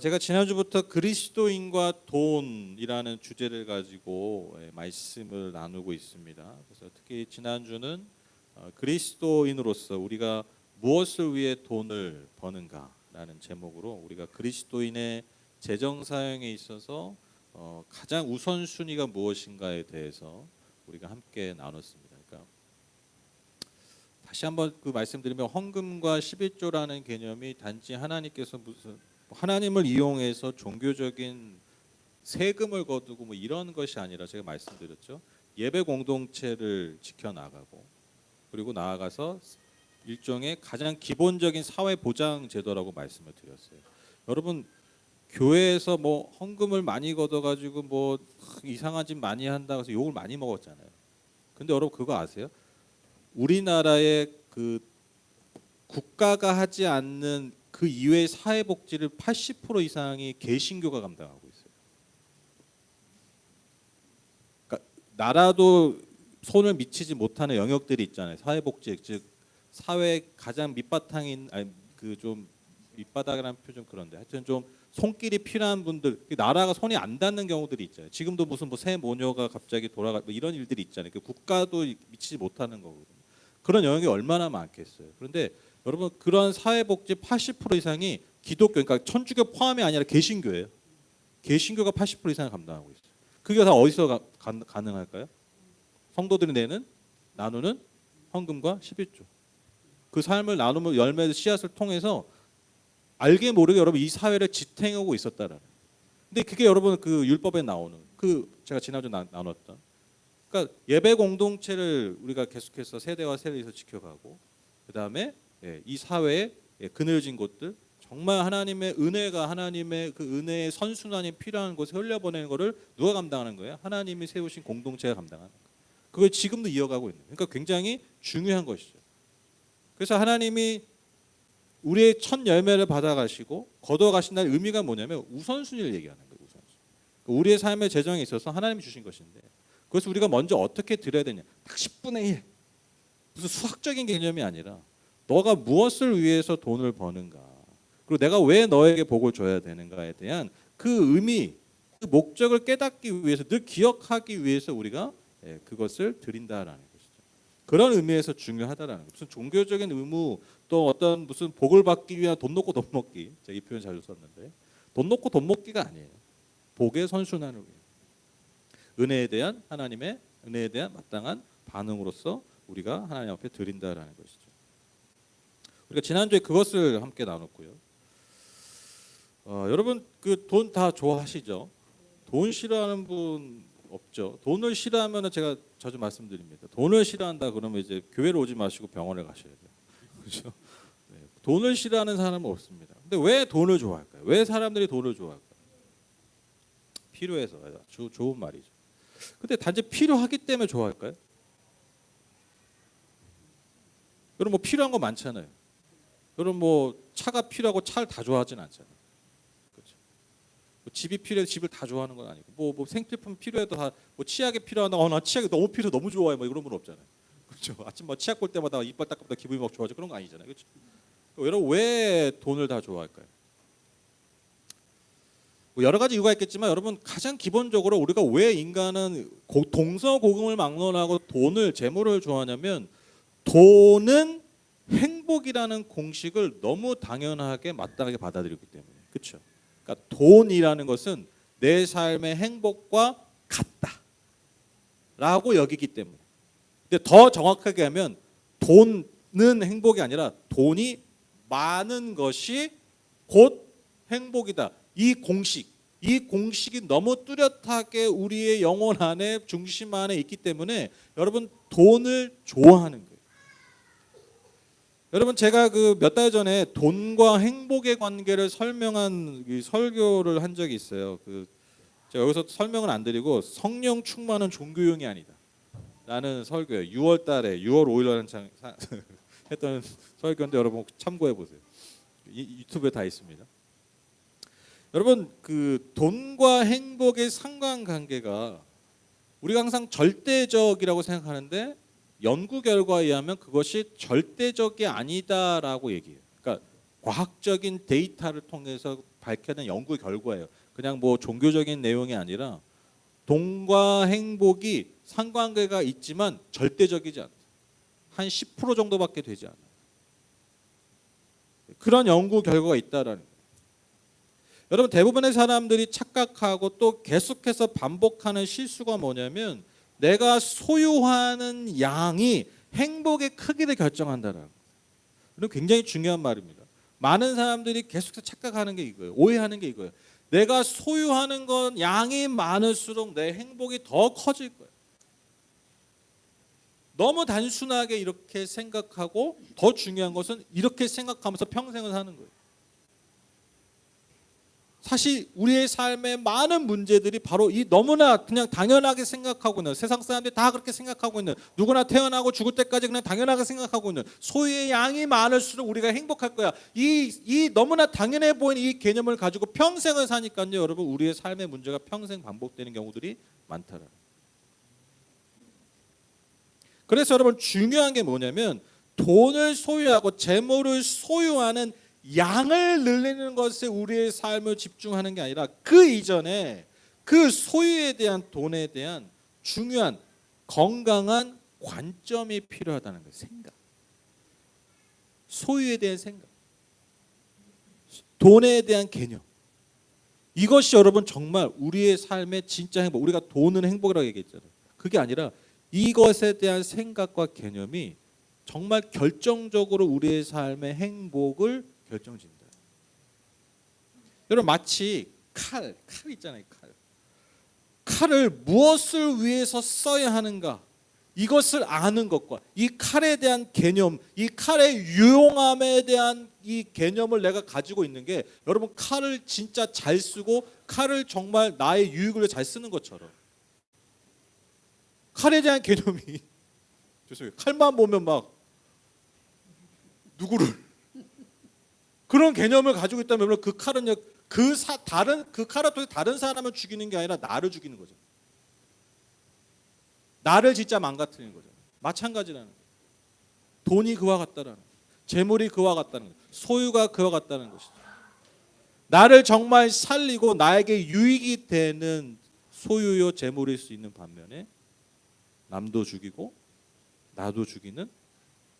제가 지난주부터 그리스도인과 돈이라는 주제를 가지고 말씀을 나누고 있습니다. 그래서 특히 지난주는 그리스도인으로서 우리가 무엇을 위해 돈을 버는가라는 제목으로 우리가 그리스도인의 재정 사용에 있어서 가장 우선순위가 무엇인가에 대해서 우리가 함께 나눴습니다. 그러니까 다시 한번 말씀드리면 헌금과 11조라는 개념이 단지 하나님께서 하나님을 이용해서 종교적인 세금을 거두고 뭐 이런 것이 아니라 제가 말씀드렸죠. 예배 공동체를 지켜나가고 그리고 나아가서 일종의 가장 기본적인 사회 보장 제도라고 말씀을 드렸어요. 여러분 교회에서 뭐 헌금을 많이 걷어가지고 뭐 이상한 짓 많이 한다고 해서 욕을 많이 먹었잖아요. 근데 여러분 그거 아세요? 우리나라의 그 국가가 하지 않는 그 이외의 사회복지를 80% 이상이 개신교가 감당하고 있어요. 그러니까 나라도 손을 미치지 못하는 영역들이 있잖아요. 사회복지, 즉 사회 가장 밑바탕인 그 좀 밑바닥이라는 표현 그런데 하여튼 좀 손길이 필요한 분들, 나라가 손이 안 닿는 경우들이 있잖아요. 지금도 무슨 뭐 새 모녀가 갑자기 돌아가 뭐 이런 일들이 있잖아요. 국가도 미치지 못하는 거거든요. 그런 영역이 얼마나 많겠어요. 그런데 여러분 그런 사회복지 80% 이상이 기독교, 그러니까 천주교 포함이 아니라 개신교예요. 개신교가 80% 이상을 감당하고 있어요. 그게 다 어디서 가능할까요? 성도들이 내는 나누는 헌금과 11조. 그 삶을 나누면 열매의 씨앗을 통해서 알게 모르게 여러분 이 사회를 지탱하고 있었다라는. 근데 그게 여러분 그 율법에 나오는 제가 지난주 나눴던. 그러니까 예배 공동체를 우리가 계속해서 세대와 세대에서 지켜가고 그다음에 이 사회에 그늘진 곳들 정말 하나님의 은혜가 하나님의 그 은혜의 선순환이 필요한 곳에 흘려보내는 것을 누가 감당하는 거예요? 하나님이 세우신 공동체가 감당하는 거예요. 그걸 지금도 이어가고 있는 거예요. 그러니까 굉장히 중요한 것이죠. 그래서 하나님이 우리의 첫 열매를 받아가시고 거둬가신다는 의미가 뭐냐면 우선순위를 얘기하는 거예요. 우선순위. 우리의 삶의 재정에 있어서 하나님이 주신 것인데 그래서 우리가 먼저 어떻게 드려야 되냐. 딱 10분의 1. 무슨 수학적인 개념이 아니라 너가 무엇을 위해서 돈을 버는가. 그리고 내가 왜 너에게 복을 줘야 되는가에 대한 그 의미, 그 목적을 깨닫기 위해서 늘 기억하기 위해서 우리가 그것을 드린다라는 것이죠. 그런 의미에서 중요하다라는 것. 무슨 종교적인 의무 또 어떤 무슨 복을 받기 위한 돈 놓고 돈 먹기. 제가 이 표현 자주 썼는데 돈 놓고 돈 먹기가 아니에요. 복의 선순환을 위해. 은혜에 대한 하나님의 은혜에 대한 마땅한 반응으로서 우리가 하나님 앞에 드린다라는 것이죠. 우리가 지난주에 그것을 함께 나눴고요. 여러분 그 돈 다 좋아하시죠? 돈 싫어하는 분 없죠? 돈을 싫어하면 제가 자주 말씀드립니다. 돈을 싫어한다 그러면 이제 교회로 오지 마시고 병원에 가셔야 돼요. 그렇죠? 네, 돈을 싫어하는 사람은 없습니다. 근데 왜 돈을 좋아할까요? 왜 사람들이 돈을 좋아할까요? 필요해서. 좋은 말이죠. 근데 단지 필요하기 때문에 좋아할까요? 여러분 뭐 필요한 거 많잖아요. 여러분 뭐 차가 필요하고 차를 다 좋아하진 않잖아요. 그렇죠? 뭐 집이 필요해서 집을 다 좋아하는 건 아니고 뭐 생필품 필요해도 다 뭐 치약이 필요하다. 나 치약이 너무 필요해 너무 좋아해 뭐 이런 분 없잖아요. 그렇죠? 아침 뭐 치약 볼 때마다 이빨 닦으면 기분이 막 좋아져 그런 거 아니잖아요. 그렇죠? 여러분 왜 돈을 다 좋아할까요? 뭐 여러 가지 이유가 있겠지만 여러분 가장 기본적으로 우리가 왜 인간은 동서고금을 막론하고 돈을 재물을 좋아하냐면 돈은 행복이라는 공식을 너무 당연하게 마땅하게 받아들였기 때문에 그렇죠. 그러니까 돈이라는 것은 내 삶의 행복과 같다라고 여기기 때문에. 근데 더 정확하게 하면 돈은 행복이 아니라 돈이 많은 것이 곧 행복이다. 이 공식이 너무 뚜렷하게 우리의 영혼 안에 중심 안에 있기 때문에 여러분 돈을 좋아하는 거예요. 여러분 제가 그 몇 달 전에 돈과 행복의 관계를 설명한 설교를 한 적이 있어요. 제가 여기서 설명은 안 드리고 성령 충만은 종교용이 아니다 라는 설교예요. 6월 5일 날 했던 설교인데 여러분 참고해 보세요. 유튜브에 다 있습니다. 여러분 그 돈과 행복의 상관관계가 우리가 항상 절대적이라고 생각하는데 연구 결과에 의하면 그것이 절대적이 아니다라고 얘기해요. 그러니까 과학적인 데이터를 통해서 밝혀낸 연구 결과예요. 그냥 뭐 종교적인 내용이 아니라 돈과 행복이 상관계가 있지만 절대적이지 않아요. 한 10% 정도밖에 되지 않아요. 그런 연구 결과가 있다라는 거예요. 여러분, 대부분의 사람들이 착각하고 또 계속해서 반복하는 실수가 뭐냐면 내가 소유하는 양이 행복의 크기를 결정한다는 거예요. 이건 굉장히 중요한 말입니다. 많은 사람들이 계속해서 착각하는 게 이거예요. 오해하는 게 이거예요. 내가 소유하는 건 양이 많을수록 내 행복이 더 커질 거예요. 너무 단순하게 이렇게 생각하고 더 중요한 것은 이렇게 생각하면서 평생을 사는 거예요. 사실 우리의 삶의 많은 문제들이 바로 이 너무나 그냥 당연하게 생각하고 있는, 세상 사람들이 다 그렇게 생각하고 있는, 누구나 태어나고 죽을 때까지 그냥 당연하게 생각하고 있는 소유의 양이 많을수록 우리가 행복할 거야. 이 너무나 당연해 보이는 이 개념을 가지고 평생을 사니까요, 여러분, 우리의 삶의 문제가 평생 반복되는 경우들이 많더라. 그래서 여러분, 중요한 게 뭐냐면 돈을 소유하고 재물을 소유하는 양을 늘리는 것에 우리의 삶을 집중하는 게 아니라 그 이전에 그 소유에 대한, 돈에 대한 중요한 건강한 관점이 필요하다는 거예요. 생각. 소유에 대한 생각. 돈에 대한 개념. 이것이 여러분 정말 우리의 삶의 진짜 행복. 우리가 돈은 행복이라고 얘기했잖아요. 그게 아니라 이것에 대한 생각과 개념이 정말 결정적으로 우리의 삶의 행복을 결정짓는다. 여러분, 마치 칼 있잖아요. 칼을 무엇을 위해서 써야 하는가, 이것을 아는 것과 이 칼에 대한 개념, 이 칼의 유용함에 대한 이 개념을 내가 가지고 있는 게, 여러분, 칼을 진짜 잘 쓰고 칼을 정말 나의 유익을 위해 잘 쓰는 것처럼 칼에 대한 개념이 죄송해요. 칼만 보면 막 누구를 그런 개념을 가지고 있다면 그 칼은요, 그 칼을 통해 다른 사람을 죽이는 게 아니라 나를 죽이는 거죠. 나를 진짜 망가뜨리는 거죠. 마찬가지라는 거예요. 돈이 그와 같다라는 거예요. 재물이 그와 같다는 거예요. 소유가 그와 같다는 것이죠. 나를 정말 살리고 나에게 유익이 되는 소유요 재물일 수 있는 반면에 남도 죽이고 나도 죽이는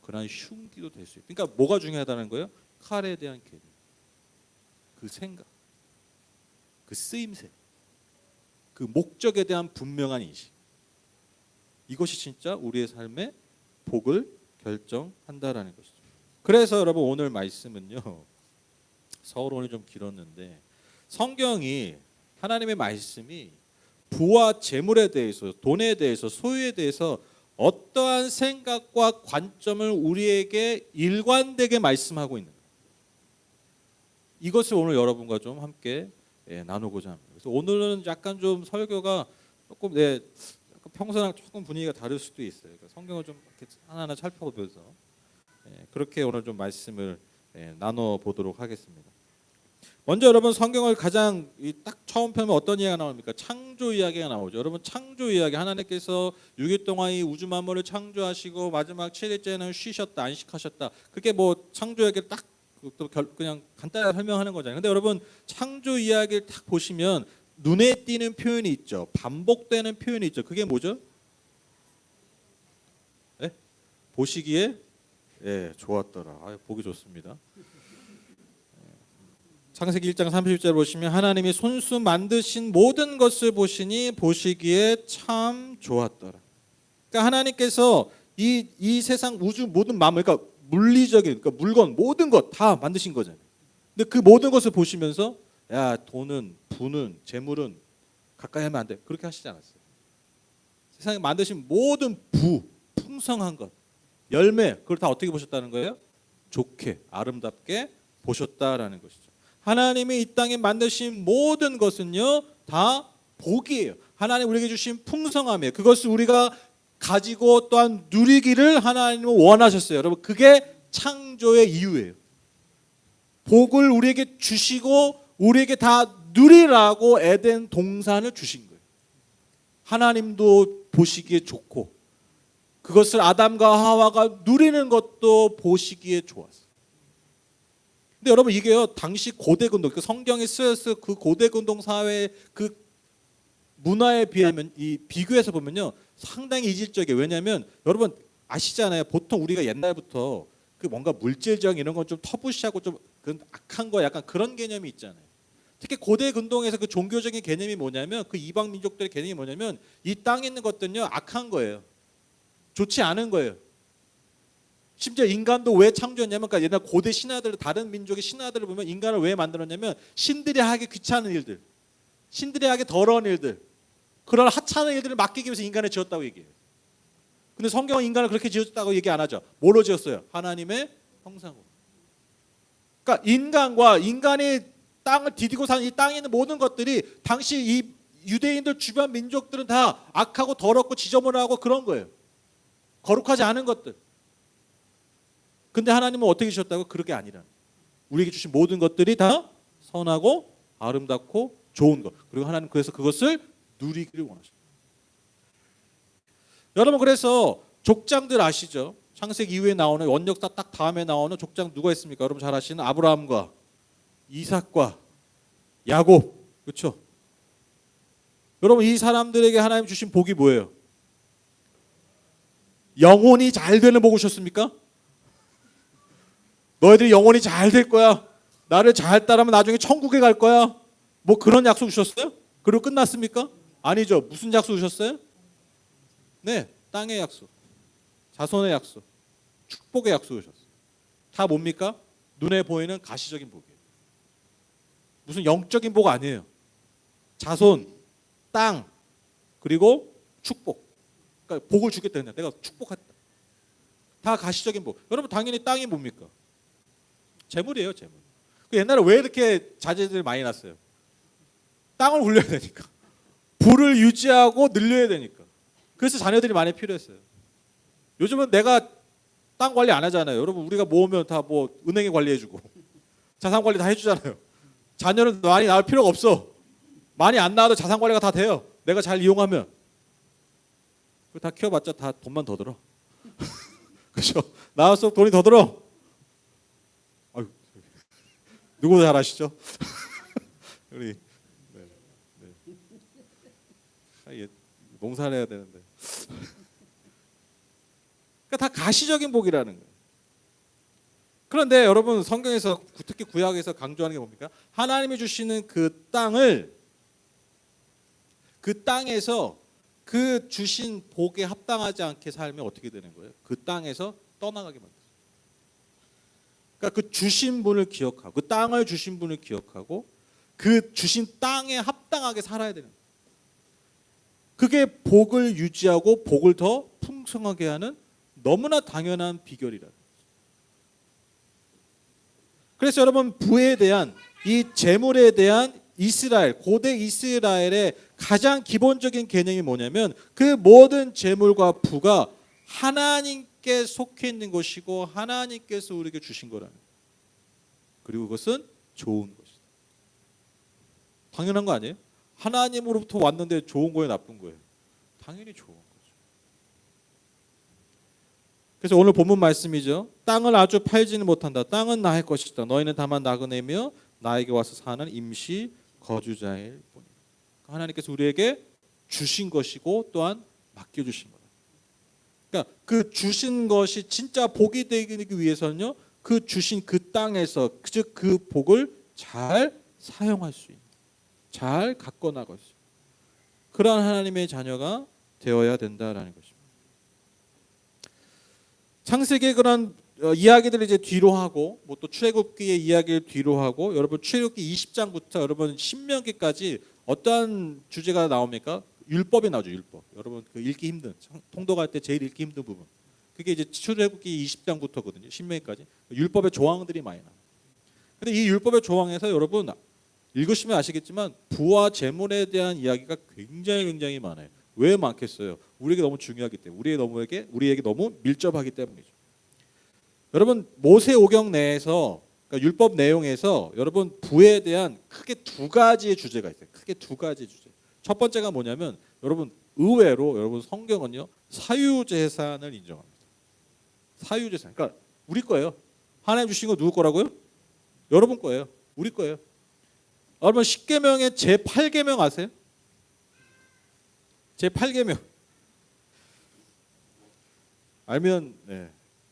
그런 흉기도 될 수 있어요. 그러니까 뭐가 중요하다는 거예요? 칼에 대한 개념, 그 생각, 그 쓰임새, 그 목적에 대한 분명한 인식. 이것이 진짜 우리의 삶의 복을 결정한다라는 것이죠. 그래서 여러분, 오늘 말씀은요, 서론이 좀 길었는데 성경이, 하나님의 말씀이 부와 재물에 대해서, 돈에 대해서, 소유에 대해서 어떠한 생각과 관점을 우리에게 일관되게 말씀하고 있는 거예요. 이것을 오늘 여러분과 좀 함께 나누고자 합니다. 그래서 오늘은 약간 좀 설교가 조금 평소랑 조금 분위기가 다를 수도 있어요. 그러니까 성경을 좀 이렇게 하나하나 살펴보면서 그렇게 오늘 좀 말씀을 나눠 보도록 하겠습니다. 먼저 여러분, 성경을 가장 딱 처음 펴면 어떤 이야기가 나옵니까? 창조 이야기가 나오죠. 여러분, 창조 이야기, 하나님께서 6일 동안 이 우주 만물을 창조하시고 마지막 7일째는 쉬셨다, 안식하셨다. 그게 뭐 창조 이야기를 딱 그냥 간단하게 설명하는 거잖아요. 근데 여러분, 창조 이야기를 딱 보시면 눈에 띄는 표현이 있죠. 반복되는 표현이 있죠. 그게 뭐죠? 보시기에 좋았더라. 보기 좋습니다. 창세기 1장 30절 보시면 하나님이 손수 만드신 모든 것을 보시니 보시기에 참 좋았더라. 그러니까 하나님께서 이 세상 우주 모든 만물, 그러니까 물리적인, 그러니까 물건 모든 것 다 만드신 거잖아요. 근데 그 모든 것을 보시면서 야, 돈은, 부는, 재물은 가까이 하면 안 돼, 그렇게 하시지 않았어요. 세상에 만드신 모든 부, 풍성한 것, 열매, 그걸 다 어떻게 보셨다는 거예요? 좋게, 아름답게 보셨다라는 것이죠. 하나님이 이 땅에 만드신 모든 것은요, 다 복이에요. 하나님 우리에게 주신 풍성함이에요. 그것을 우리가 가지고 또한 누리기를 하나님은 원하셨어요. 여러분, 그게 창조의 이유예요. 복을 우리에게 주시고 우리에게 다 누리라고 에덴 동산을 주신 거예요. 하나님도 보시기에 좋고 그것을 아담과 하와가 누리는 것도 보시기에 좋았어요. 근데 여러분 이게요 당시 고대 근동 그 성경에 쓰여서 그 고대 근동 사회 그 문화에 비하면 이 비교해서 보면요 상당히 이질적이에요. 왜냐하면 여러분 아시잖아요. 보통 우리가 옛날부터 그 뭔가 물질적 이런 건 좀 터부시하고 좀 그 악한 거 약간 그런 개념이 있잖아요. 특히 고대 근동에서 그 종교적인 개념이 뭐냐면 그 이방 민족들의 개념이 뭐냐면 이 땅에 있는 것들은요 악한 거예요. 좋지 않은 거예요. 심지어 인간도 왜 창조했냐면 그러니까 옛날 고대 신화들 다른 민족의 신화들을 보면 인간을 왜 만들었냐면 신들이 하기 귀찮은 일들, 신들이 하기 더러운 일들, 그런 하찮은 일들을 맡기기 위해서 인간을 지었다고 얘기해요. 근데 성경은 인간을 그렇게 지었다고 얘기 안 하죠. 뭐로 지었어요? 하나님의 형상으로. 그러니까 인간과 인간이 땅을 디디고 사는 이 땅에 있는 모든 것들이 당시 이 유대인들 주변 민족들은 다 악하고 더럽고 지저분하고 그런 거예요. 거룩하지 않은 것들. 근데 하나님은 어떻게 주셨다고? 그렇게 아니라. 우리에게 주신 모든 것들이 다 선하고 아름답고 좋은 것. 그리고 하나님 그래서 그것을 누리기를 원하십니다. 여러분 그래서 족장들 아시죠? 창세기 이후에 나오는 원역사 딱 다음에 나오는 족장 누가 있습니까? 여러분 잘 아시는 아브라함과 이삭과 야곱. 그렇죠? 여러분 이 사람들에게 하나님 주신 복이 뭐예요? 영혼이 잘 되는 복을 주셨습니까? 너희들이 영혼이 잘 될 거야. 나를 잘 따르면 나중에 천국에 갈 거야. 뭐 그런 약속 주셨어요? 그리고 끝났습니까? 아니죠. 무슨 약속 주셨어요? 네, 땅의 약속, 자손의 약속, 축복의 약속 주셨어요. 다 뭡니까? 눈에 보이는 가시적인 복이에요. 무슨 영적인 복 아니에요. 자손, 땅, 그리고 축복. 그러니까 복을 주겠다 했냐. 내가 축복했다. 다 가시적인 복. 여러분 당연히 땅이 뭡니까? 재물이에요, 재물. 옛날에 왜 이렇게 자제들이 많이 났어요? 땅을 굴려야 되니까. 부를 유지하고 늘려야 되니까. 그래서 자녀들이 많이 필요했어요. 요즘은 내가 땅 관리 안 하잖아요. 여러분 우리가 모으면 다 뭐 은행에 관리해주고 자산 관리 다 해주잖아요. 자녀는 많이 낳을 필요가 없어. 많이 안 낳아도 자산 관리가 다 돼요. 내가 잘 이용하면. 다 키워봤자 다 돈만 더 들어. 그렇죠? 나갈수록 돈이 더 들어. 아유, 누구 잘 아시죠? 우리 농사를 해야 되는데. 그러니까 다 가시적인 복이라는 거예요. 그런데 여러분 성경에서 특히 구약에서 강조하는 게 뭡니까? 하나님이 주시는 그 땅을 그 땅에서 그 주신 복에 합당하지 않게 살면 어떻게 되는 거예요? 그 땅에서 떠나가게 만들어요. 그러니까 그 주신 분을 기억하고 그 땅을 주신 분을 기억하고 그 주신 땅에 합당하게 살아야 되는 거예요. 그게 복을 유지하고 복을 더 풍성하게 하는 너무나 당연한 비결이라는 거죠. 그래서 여러분 부에 대한 이 재물에 대한 이스라엘 고대 이스라엘의 가장 기본적인 개념이 뭐냐면 그 모든 재물과 부가 하나님께 속해 있는 것이고 하나님께서 우리에게 주신 거라는 거예요. 그리고 그것은 좋은 것이다. 당연한 거 아니에요? 하나님으로부터 왔는데 좋은 거예요, 나쁜 거예요? 당연히 좋은 거죠. 그래서 오늘 본문 말씀이죠. 땅을 아주 팔지는 못한다. 땅은 나의 것이다. 너희는 다만 나그네며 나에게 와서 사는 임시 거주자일 뿐이다. 하나님께서 우리에게 주신 것이고 또한 맡겨주신 거다. 그러니까 그 주신 것이 진짜 복이 되기 위해서는요. 그 주신 그 땅에서 즉 그 복을 잘 사용할 수 있는, 잘 갖고 나갈 수 있는 그러한 하나님의 자녀가 되어야 된다라는 것입니다. 창세기의 그런 이야기들을 이제 뒤로 하고 뭐 또 출애굽기의 이야기를 뒤로 하고 여러분 출애굽기 20장부터 여러분 신명기까지 어떠한 주제가 나옵니까? 율법이 나오죠. 율법. 여러분 그 읽기 힘든 통독할 때 제일 읽기 힘든 부분. 그게 이제 출애굽기 20장부터거든요. 신명기까지 율법의 조항들이 많이 나와요. 근데 이 율법의 조항에서 여러분 읽으시면 아시겠지만 부와 재물에 대한 이야기가 굉장히 많아요. 왜 많겠어요? 우리에게 너무 중요하기 때문에 우리에게 너무 밀접하기 때문이죠. 여러분 모세오경 내에서 그러니까 율법 내용에서 여러분 부에 대한 크게 두 가지의 주제가 있어요. 크게 두 가지의 주제. 첫 번째가 뭐냐면 여러분 의외로 여러분 성경은요 사유재산을 인정합니다. 사유재산. 그러니까 우리 거예요. 하나님 주신 거 누구 거라고요? 여러분 거예요. 우리 거예요. 여러분 10계명의 제8계명 아세요? 제8계명. 알면 네,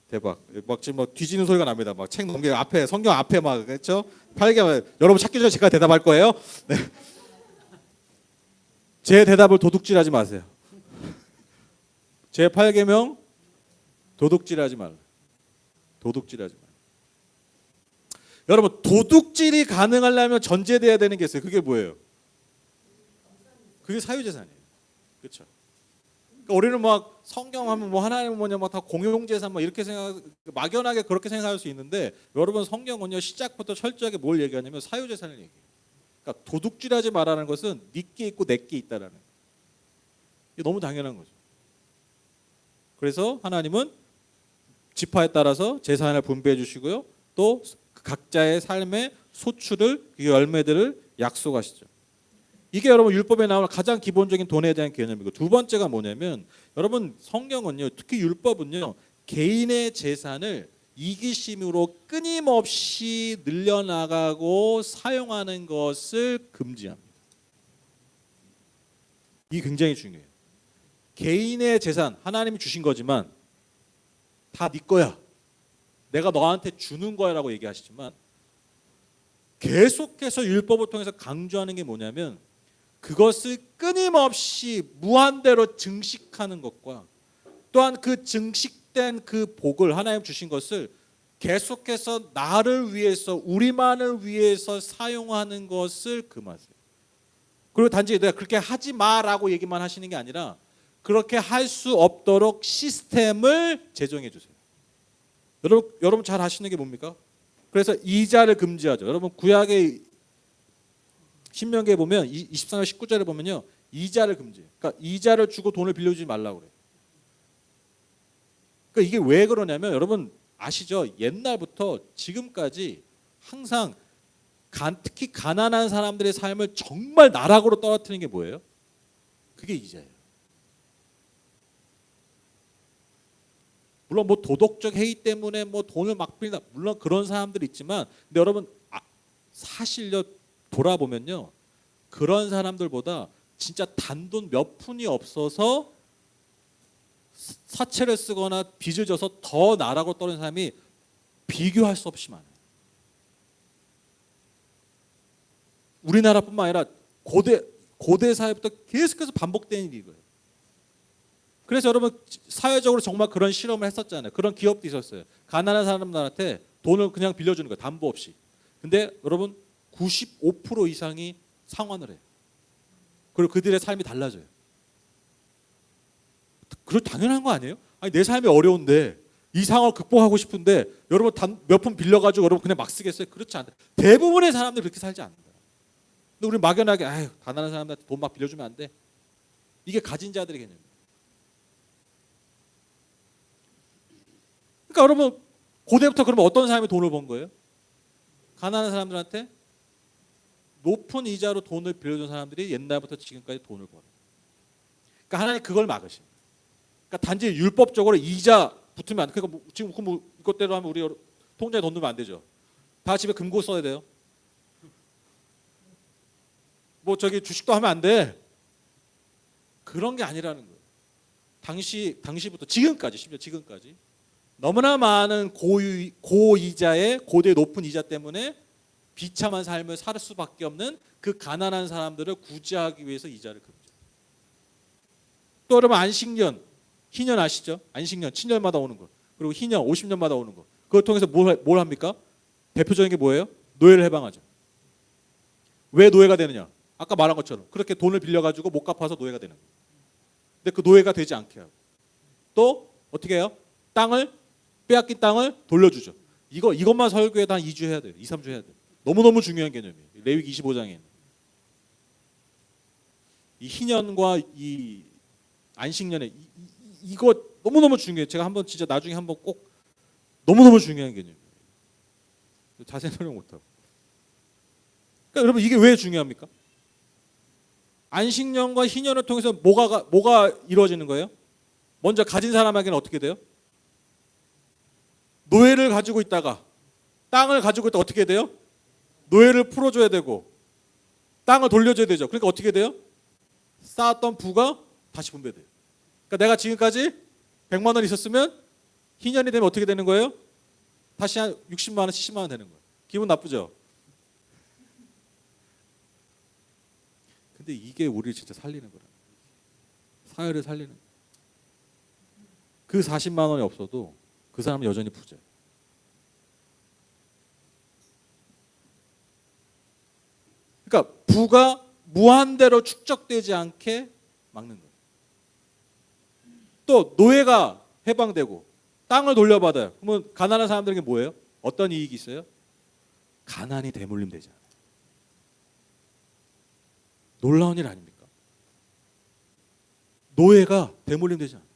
대박. 막 지금 막 뒤지는 소리가 납니다. 막 책 넘겨 앞에 성경 앞에 막 그렇죠? 8계명. 여러분 찾기 전에 제가 대답할 거예요. 네. 제 대답을 도둑질하지 마세요. 제8계명 도둑질하지 말라. 도둑질하지 말라. 여러분 도둑질이 가능하려면 전제돼야 되는 게 있어요. 그게 뭐예요? 그게 사유재산이에요. 그렇죠? 그러니까 우리는 막 성경하면 뭐 하나님 뭐냐 막 다 공용재산 막 이렇게 생각 막연하게 그렇게 생각할 수 있는데 여러분 성경은요 시작부터 철저하게 뭘 얘기하냐면 사유재산을 얘기해요. 그러니까 도둑질하지 말라는 것은 네게 있고 내게 있다라는 거예요. 이게 너무 당연한 거죠. 그래서 하나님은 지파에 따라서 재산을 분배해 주시고요. 또 각자의 삶의 소출을 그 열매들을 약속하시죠. 이게 여러분 율법에 나오는 가장 기본적인 돈에 대한 개념이고 두 번째가 뭐냐면 여러분 성경은요 특히 율법은요 개인의 재산을 이기심으로 끊임없이 늘려나가고 사용하는 것을 금지합니다. 이게 굉장히 중요해요. 개인의 재산 하나님이 주신 거지만 다 네 거야. 내가 너한테 주는 거야라고 얘기하시지만 계속해서 율법을 통해서 강조하는 게 뭐냐면 그것을 끊임없이 무한대로 증식하는 것과 또한 그 증식된 그 복을 하나님 주신 것을 계속해서 나를 위해서 우리만을 위해서 사용하는 것을 금하세요. 그리고 단지 내가 그렇게 하지 마라고 얘기만 하시는 게 아니라 그렇게 할 수 없도록 시스템을 제정해 주세요. 여러분 잘 아시는 게 뭡니까? 그래서 이자를 금지하죠. 여러분 구약의 신명기에 보면 23절 19절에 보면요. 이자를 금지해요. 그러니까 이자를 주고 돈을 빌려주지 말라고 그래요. 그러니까 이게 왜 그러냐면 여러분 아시죠? 옛날부터 지금까지 항상 특히 가난한 사람들의 삶을 정말 나락으로 떨어뜨리는 게 뭐예요? 그게 이자예요. 물론 뭐 도덕적 해이 때문에 뭐 돈을 막 빌린다. 물론 그런 사람들이 있지만 근데 여러분 사실요 돌아보면요. 그런 사람들보다 진짜 단돈 몇 푼이 없어서 사채를 쓰거나 빚을 져서 더 나락으로 떨어진 사람이 비교할 수 없이 많아요. 우리나라뿐만 아니라 고대 사회부터 계속해서 반복되는 일이고요. 그래서 여러분 사회적으로 정말 그런 실험을 했었잖아요. 그런 기업도 있었어요. 가난한 사람들한테 돈을 그냥 빌려주는 거예요. 담보 없이. 근데 여러분 95% 이상이 상환을 해요. 그리고 그들의 삶이 달라져요. 그거 당연한 거 아니에요? 아니 내 삶이 어려운데 이 상황을 극복하고 싶은데 여러분 몇 푼 빌려가지고 여러분 그냥 막 쓰겠어요? 그렇지 않아요. 대부분의 사람들이 그렇게 살지 않는다. 근데 우리 막연하게 가난한 사람들한테 돈 막 빌려주면 안 돼. 이게 가진 자들의 개념이에요. 그러니까 여러분 고대부터 그러면 어떤 사람이 돈을 번 거예요? 가난한 사람들한테 높은 이자로 돈을 빌려준 사람들이 옛날부터 지금까지 돈을 벌어요. 그러니까 하나님 그걸 막으신. 그러니까 단지 율법적으로 이자 붙으면 안 돼. 그러니까 지금 뭐 이것대로 하면 우리 통장에 돈 넣으면 안 되죠. 다 집에 금고 써야 돼요. 뭐 저기 주식도 하면 안 돼. 그런 게 아니라는 거예요. 당시부터 지금까지 심지어 지금까지 너무나 많은 고이자의 고대 높은 이자 때문에 비참한 삶을 살 수밖에 없는 그 가난한 사람들을 구제하기 위해서 이자를 금지해요. 또 여러분 안식년, 희년 아시죠? 안식년 7년마다 오는 거. 그리고 희년 50년마다 오는 거. 그걸 통해서 뭘 합니까? 대표적인 게 뭐예요? 노예를 해방하죠. 왜 노예가 되느냐? 아까 말한 것처럼 그렇게 돈을 빌려가지고 못 갚아서 노예가 되는 거예요. 근데 그 노예가 되지 않게 하고 또 어떻게 해요? 빼앗긴 땅을 돌려주죠. 이것만 설교에다 한 2주 해야 돼요. 2, 3주 해야 돼요. 너무너무 중요한 개념이에요. 레위기 25장에 있는. 이 희년과 이 안식년에 이거 너무너무 중요해요. 제가 한번 진짜 나중에 한번 꼭 너무너무 중요한 개념이에요. 자세히 설명 못하고. 그러니까 여러분 이게 왜 중요합니까? 안식년과 희년을 통해서 뭐가 이루어지는 거예요? 먼저 가진 사람에게는 어떻게 돼요? 노예를 가지고 있다가 땅을 가지고 있다 어떻게 돼요? 노예를 풀어줘야 되고 땅을 돌려줘야 되죠. 그러니까 어떻게 돼요? 쌓았던 부가 다시 분배돼요. 그러니까 내가 지금까지 100만 원 있었으면 희년이 되면 어떻게 되는 거예요? 다시 한 60만 원, 70만 원 되는 거예요. 기분 나쁘죠? 근데 이게 우리를 진짜 살리는 거라. 사회를 살리는 거예요. 그 40만 원이 없어도 그 사람은 여전히 부자예요. 그러니까 부가 무한대로 축적되지 않게 막는 거예요. 또 노예가 해방되고 땅을 돌려받아요. 그러면 가난한 사람들에게 뭐예요? 어떤 이익이 있어요? 가난이 대물림 되지 않아요. 놀라운 일 아닙니까? 노예가 대물림 되지 않아요.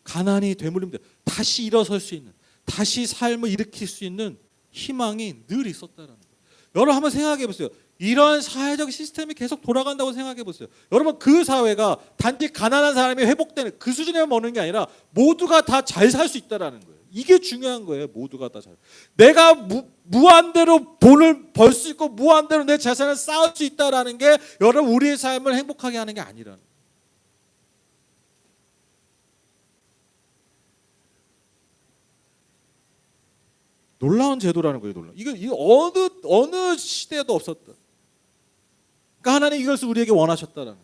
가난이 되물림 돼. 다시 일어설 수 있는, 다시 삶을 일으킬 수 있는 희망이 늘 있었다라는 거예요. 여러분 한번 생각해 보세요. 이런 사회적 시스템이 계속 돌아간다고 생각해 보세요. 여러분 그 사회가 단지 가난한 사람이 회복되는 그 수준에만 머는 게 아니라 모두가 다 잘 살 수 있다라는 거예요. 이게 중요한 거예요. 모두가 다 잘. 내가 무한대로 돈을 벌 수 있고 무한대로 내 재산을 쌓을 수 있다라는 게 여러분 우리의 삶을 행복하게 하는 게 아니라는 거예요. 놀라운 제도라는 거예요. 놀라. 이거 어느 시대에도 없었다. 그러니까 하나님 이것을 우리에게 원하셨다라는.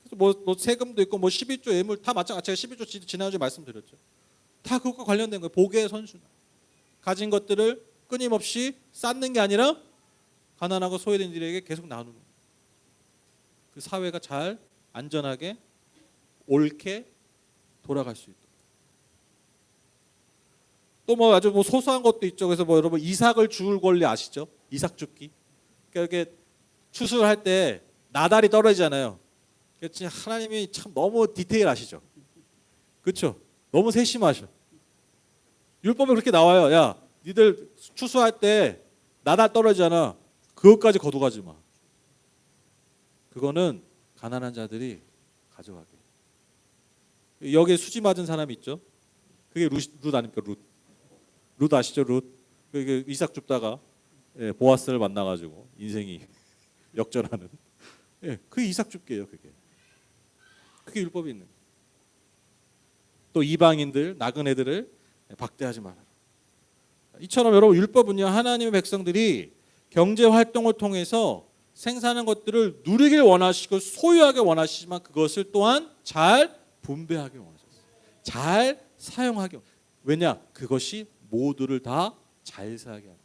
그래서 뭐 세금도 있고 뭐 11조 예물 다 마찬가지. 제가 11조 지난주에 말씀드렸죠. 다 그것과 관련된 거예요. 복의 선순환. 가진 것들을 끊임없이 쌓는 게 아니라 가난하고 소외된 이들에게 계속 나누는 거예요. 그 사회가 잘 안전하게 옳게 돌아갈 수 있도록. 또 뭐 아주 뭐 소소한 것도 있죠. 그래서 뭐 여러분 이삭을 주울 권리 아시죠? 이삭 줍기. 그러니까 이렇게 추수할 때 나달이 떨어지잖아요. 그렇지 하나님이 참 너무 디테일하시죠. 그렇죠? 너무 세심하셔. 율법에 그렇게 나와요. 야, 니들 추수할 때 나달 떨어지잖아. 그것까지 거두가지 마. 그거는 가난한 자들이 가져가게. 여기에 수지 맞은 사람이 있죠. 그게 룻 아닙니까? 룻 아시죠? 룻. 그 이삭 줍다가 보아스를 만나가지고 인생이 역전하는. 그게 이삭 줍기예요. 그게 율법이 있는. 또 이방인들, 나그네들을 박대하지 말아라. 이처럼 여러분 율법은요 하나님의 백성들이 경제 활동을 통해서 생산하는 것들을 누리길 원하시고 소유하게 원하시지만 그것을 또한 잘 분배하길 원하셨어요. 잘 사용하게. 왜냐? 그것이 모두를 다 잘 살게 하는.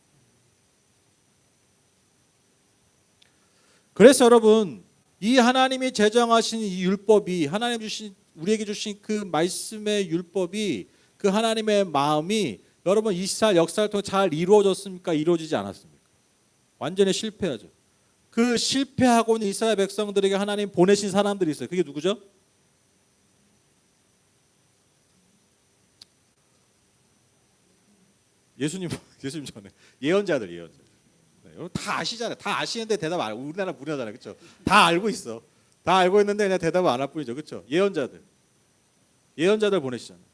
그래서 여러분 이 하나님이 제정하신 이 율법이 하나님 주신 우리에게 주신 그 말씀의 율법이 그 하나님의 마음이 여러분 이스라엘 역사를 통해 잘 이루어졌습니까? 이루어지지 않았습니까? 완전히 실패하죠. 그 실패하고 있는 이스라엘 백성들에게 하나님 보내신 사람들이 있어요. 그게 누구죠? 예수님 전에 예언자들. 네, 여러분 다 아시잖아요. 다 아시는데 대답 안. 우리나라 무료잖아요, 그렇죠? 다 알고 있어. 다 알고 있는데 그냥 대답을 안 할 뿐이죠, 그렇죠? 예언자들 보내시잖아요.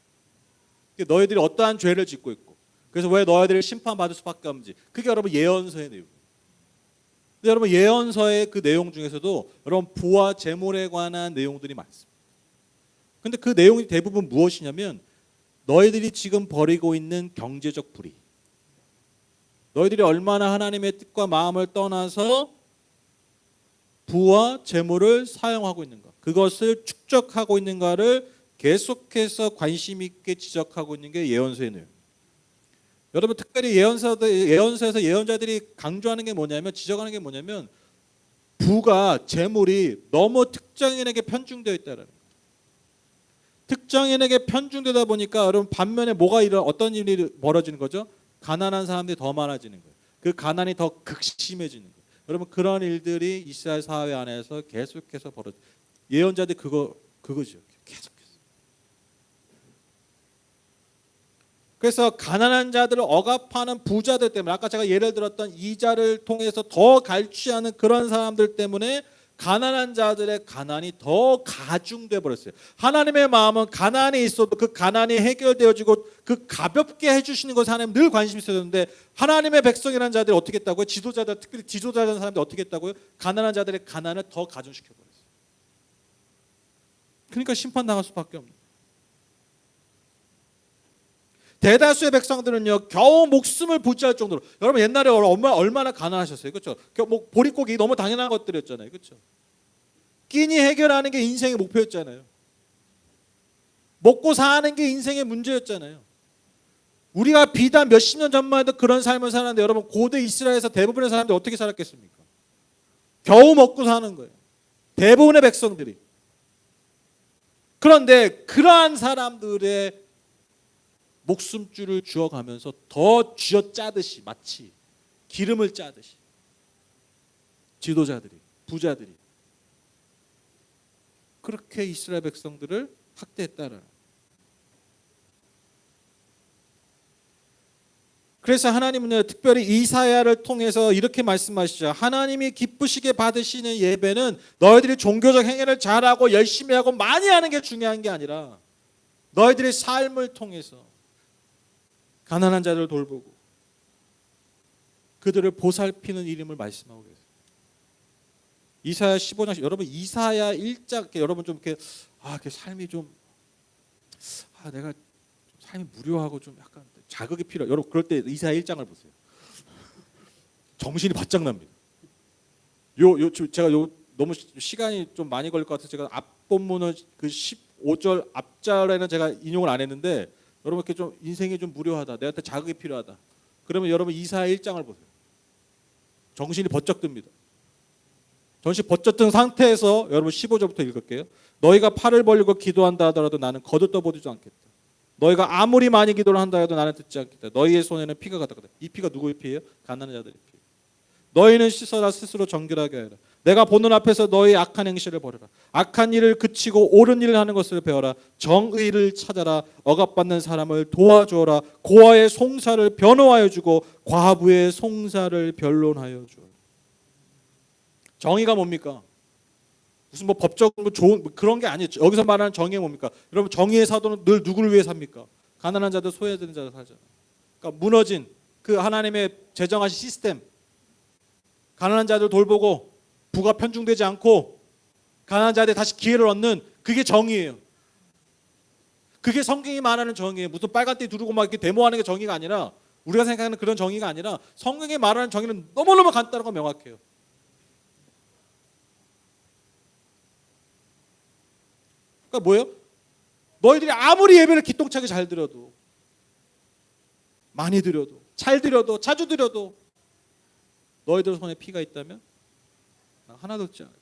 너희들이 어떠한 죄를 짓고 있고, 그래서 왜 너희들이 심판받을 수밖에 없는지. 그게 여러분 예언서의 내용. 근데 여러분 예언서의 그 내용 중에서도 여러분 부와 재물에 관한 내용들이 많습니다. 근데 그 내용이 대부분 무엇이냐면 너희들이 지금 벌이고 있는 경제적 불의, 너희들이 얼마나 하나님의 뜻과 마음을 떠나서 부와 재물을 사용하고 있는가, 그것을 축적하고 있는가를 계속해서 관심 있게 지적하고 있는 게 예언서의 내용. 여러분 특별히 예언서에서 예언자들이 강조하는 게 뭐냐면, 지적하는 게 뭐냐면 부가 재물이 너무 특정인에게 편중되어 있다는 거예요. 특정인에게 편중되다 보니까 여러분 반면에 어떤 일이 벌어지는 거죠? 가난한 사람들이 더 많아지는 거예요. 그 가난이 더 극심해지는 거예요. 여러분 그런 일들이 이스라엘 사회 안에서 계속해서 벌어져. 예언자들이 그거죠. 계속해서. 그래서 가난한 자들을 억압하는 부자들 때문에, 아까 제가 예를 들었던 이자를 통해서 더 갈취하는 그런 사람들 때문에 가난한 자들의 가난이 더 가중돼 버렸어요. 하나님의 마음은 가난이 있어도 그 가난이 해결되어지고 그 가볍게 해주시는 것에 하나님 늘 관심이 있었는데, 하나님의 백성이라는 자들이 어떻게 했다고요? 지도자들, 특별히 지도자라는 사람들이 어떻게 했다고요? 가난한 자들의 가난을 더 가중시켜 버렸어요. 그러니까 심판당할 수밖에 없는. 대다수의 백성들은요 겨우 목숨을 부지할 정도로, 여러분 옛날에 얼마나 가난하셨어요, 그렇죠? 뭐 보릿고기 너무 당연한 것들이었잖아요, 그렇죠? 끼니 해결하는 게 인생의 목표였잖아요. 먹고 사는 게 인생의 문제였잖아요. 우리가 비단 몇십 년 전만 해도 그런 삶을 살았는데, 여러분 고대 이스라엘에서 대부분의 사람들이 어떻게 살았겠습니까? 겨우 먹고 사는 거예요, 대부분의 백성들이. 그런데 그러한 사람들의 목숨줄을 쥐어가면서 더 쥐어짜듯이, 마치 기름을 짜듯이 지도자들이, 부자들이 그렇게 이스라엘 백성들을 학대했다는. 그래서 하나님은 특별히 이사야를 통해서 이렇게 말씀하시죠. 하나님이 기쁘시게 받으시는 예배는 너희들이 종교적 행위를 잘하고 열심히 하고 많이 하는 게 중요한 게 아니라 너희들의 삶을 통해서 가난한 자들을 돌보고 그들을 보살피는 일임을 말씀하고 계세요. 이사야 15장, 여러분 이사야 1장, 여러분 좀 이렇게 이렇게 삶이 좀 내가 삶이 무료하고 좀 약간 자극이 필요해. 여러분 그럴 때 이사야 1장을 보세요. 정신이 바짝 납니다. 제가 너무 시간이 좀 많이 걸릴 것 같아서 제가 앞본문은 그 15절 앞절에는 제가 인용을 안 했는데, 여러분 이렇게 좀 인생이 좀 무료하다, 내한테 자극이 필요하다, 그러면 여러분 이사야 1장을 보세요. 정신이 번쩍 듭니다. 정신이 번쩍 든 상태에서 여러분 15절부터 읽을게요. 너희가 팔을 벌리고 기도한다 하더라도 나는 거들떠보지도 않겠다. 너희가 아무리 많이 기도를 한다 해도 나는 듣지 않겠다. 너희의 손에는 피가 가득하다. 이 피가 누구의 피예요? 가난한 자들의 피. 너희는 씻어라, 스스로 정결하게 하라. 내가 보는 앞에서 너희 악한 행실을 버려라. 악한 일을 그치고 옳은 일을 하는 것을 배워라. 정의를 찾아라. 억압받는 사람을 도와주어라. 고아의 송사를 변호하여 주고 과부의 송사를 변론하여 주어라. 정의가 뭡니까? 무슨 뭐 법적 좋은 그런 게 아니죠. 여기서 말하는 정의가 뭡니까? 여러분 정의의 사도는 늘 누구를 위해 삽니까? 가난한 자들, 소외되는 자들 살잖아요. 그러니까 무너진 그 하나님의 제정하신 시스템, 가난한 자들 돌보고 부가 편중되지 않고 가난한 자들 다시 기회를 얻는, 그게 정의예요. 그게 성경이 말하는 정의예요. 무슨 빨간띠 두르고 막 이렇게 데모하는 게 정의가 아니라, 우리가 생각하는 그런 정의가 아니라, 성경이 말하는 정의는 너무너무 간단하고 명확해요. 그러니까 뭐예요? 너희들이 아무리 예배를 기똥차게 잘 드려도, 많이 드려도, 잘 드려도, 자주 드려도 너희들 손에 피가 있다면 하나도 없지 않아요.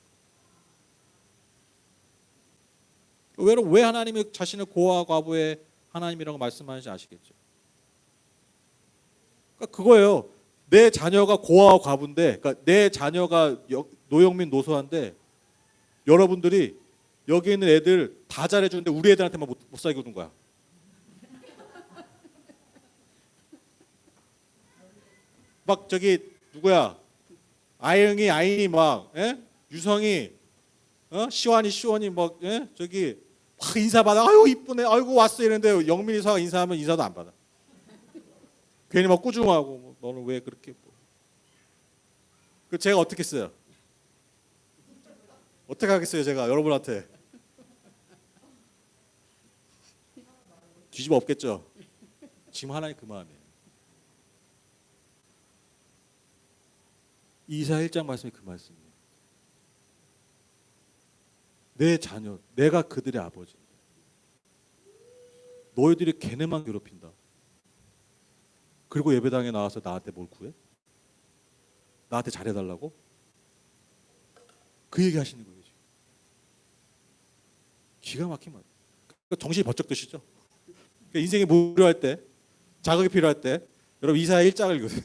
왜 하나님이 자신을 고아와 과부의 하나님이라고 말씀하는지 아시겠죠? 그러니까 그거예요. 내 자녀가 고아와 과부인데, 그러니까 내 자녀가 노영민 노소한데, 여러분들이 여기 있는 애들 다 잘해주는데 우리 애들한테만 못 살게 둔 거야. 막 저기 누구야? 아인이 막, 유성이, 시원이 막, 저기 막 인사 받아. 아유 이쁘네. 아이고 왔어 이랬는데 영민이 사가 인사하면 인사도 안 받아. 괜히 막 꾸중하고, 뭐, 너는 왜 그렇게? 그 제가 어떻게 써요? 어떻게 하겠어요 제가 여러분한테? 뒤집어 엎겠죠. 지금 하나님 그 마음이에요. 이사야 1장 말씀이 그 말씀이에요. 내 자녀, 내가 그들의 아버지. 너희들이 걔네만 괴롭힌다. 그리고 예배당에 나와서 나한테 뭘 구해? 나한테 잘해달라고? 그 얘기 하시는 거예요. 지금. 기가 막힌 말. 정신이 번쩍 드시죠? 인생이 무료할 때, 자극이 필요할 때, 여러분 이사야 1장을 읽으세요.